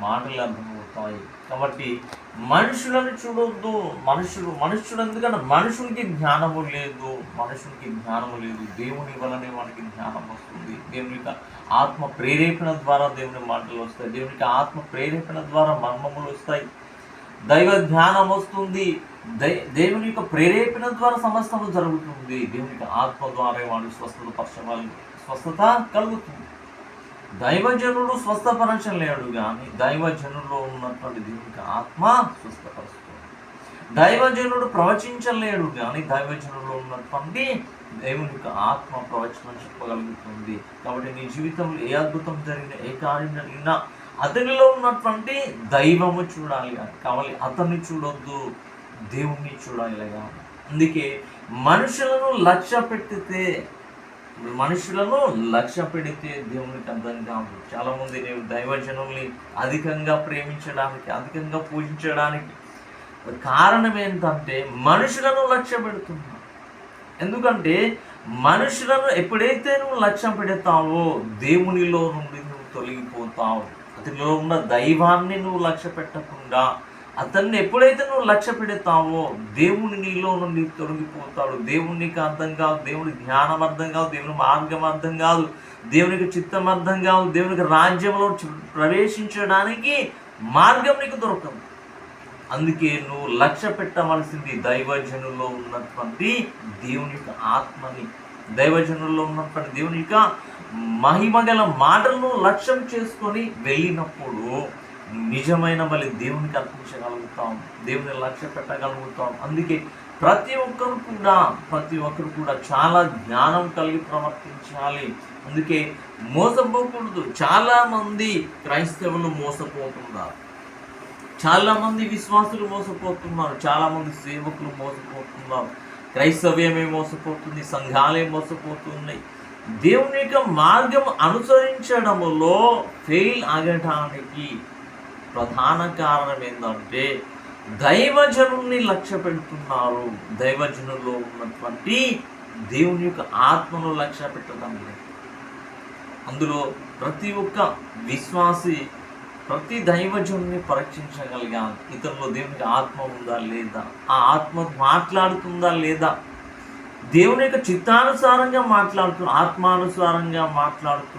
మాటలు అర్థమవుతాయి. కాబట్టి మనుషులను చూడొద్దు. మనుషుడు ఎందుకంటే మనుషునికి జ్ఞానము లేదు. దేవుని వలనే మనకి జ్ఞానం వస్తుంది. దేవుని యొక్క ఆత్మ ప్రేరేపణ ద్వారా దేవుని మాటలు వస్తాయి. దేవునికి ఆత్మ ప్రేరేపణ ద్వారా మర్మములు వస్తాయి. దైవ జ్ఞానం వస్తుంది. దేవుని యొక్క ప్రేరేపణ ద్వారా సమస్తము జరుగుతుంది. దేవునికి ఆత్మ ద్వారా వాడు స్వస్థత కలుగుతుంది. దైవజనుడు స్వస్థపరచలేడు, కానీ దైవజనుల్లో ఉన్నటువంటి దేవునికి ఆత్మ స్వస్థపరుస్తుంది. దైవజనుడు ప్రవచించలేడు, కానీ దైవజనుల్లో ఉన్నటువంటి దేవుని యొక్క ఆత్మ ప్రవచనం చెప్పగలుగుతుంది. కాబట్టి నీ జీవితంలో ఏ అద్భుతం జరిగినా, ఏ కార్యం జరిగినా అతనిలో ఉన్నటువంటి దైవము చూడాలి కావాలి. అతన్ని చూడొద్దు, దేవుణ్ణి చూడాలి. అందుకే మనుషులను లక్ష్య పెడితే దేవునికి అర్థం కాదు. చాలామంది నేను దైవజనుల్ని అధికంగా ప్రేమించడానికి, అధికంగా పూజించడానికి కారణం ఏంటంటే మనుషులను లక్ష్య పెడుతున్నా. ఎందుకంటే మనుషులను ఎప్పుడైతే నువ్వు లక్ష్యం పెడతావో దేవునిలో నుండి నువ్వు తొలగిపోతావు. అతనిలో ఉన్న దైవాన్ని నువ్వు లక్ష్య పెట్టకుండా అతన్ని ఎప్పుడైతే నువ్వు లక్ష్య పెడతావో దేవుని నీలో నుండి తొలగిపోతాడు. దేవునికి అర్థం కాదు, దేవుని జ్ఞానం అర్థం కాదు, దేవుని మార్గం అర్థం కాదు, దేవునికి చిత్తం అర్థం కాదు. దేవునికి రాజ్యంలో ప్రవేశించడానికి మార్గం నీకు దొరకదు. అందుకే నువ్వు లక్ష్య పెట్టవలసింది దైవజనుల్లో ఉన్నటువంటి దేవుని యొక్క ఆత్మని, దైవజనుల్లో ఉన్నటువంటి దేవుని యొక్క మహిమగల మాటలను లక్ష్యం చేసుకొని వెళ్ళినప్పుడు నిజమైన బలి దేవునికి అర్పించగలుగుతాం, దేవుని లక్ష్య పెట్టగలుగుతాం. అందుకే ప్రతి ఒక్కరు కూడా చాలా జ్ఞానం కలిగి ప్రవర్తించాలి. అందుకే మోసపోకూడదు. చాలామంది క్రైస్తవులు మోసపోతున్నారు, చాలామంది విశ్వాసులు మోసపోతున్నారు, చాలామంది సేవకులు మోసపోతున్నారు, క్రైస్తవ్యమే మోసపోతుంది, సంఘాలే మోసపోతున్నాయి. దేవుని యొక్క మార్గం అనుసరించడంలో ఫెయిల్ అగటానికి ప్రధాన కారణం ఏంటంటే దైవజనుల్ని లక్ష్య పెడుతున్నారు. దైవజనుల్లో ఉన్నటువంటి దేవుని యొక్క ఆత్మను లక్ష్య పెట్టడం లేదు. అందులో ప్రతి ఒక్క విశ్వాసి, ప్రతి దైవజనుని పరీక్షించగలిగాను. ఇతరులో దేవునికి ఆత్మ ఉందా లేదా, ఆ ఆత్మ మాట్లాడుతుందా లేదా, దేవుని యొక్క చిత్తానుసారంగా మాట్లాడుతూ ఆత్మానుసారంగా మాట్లాడుతూ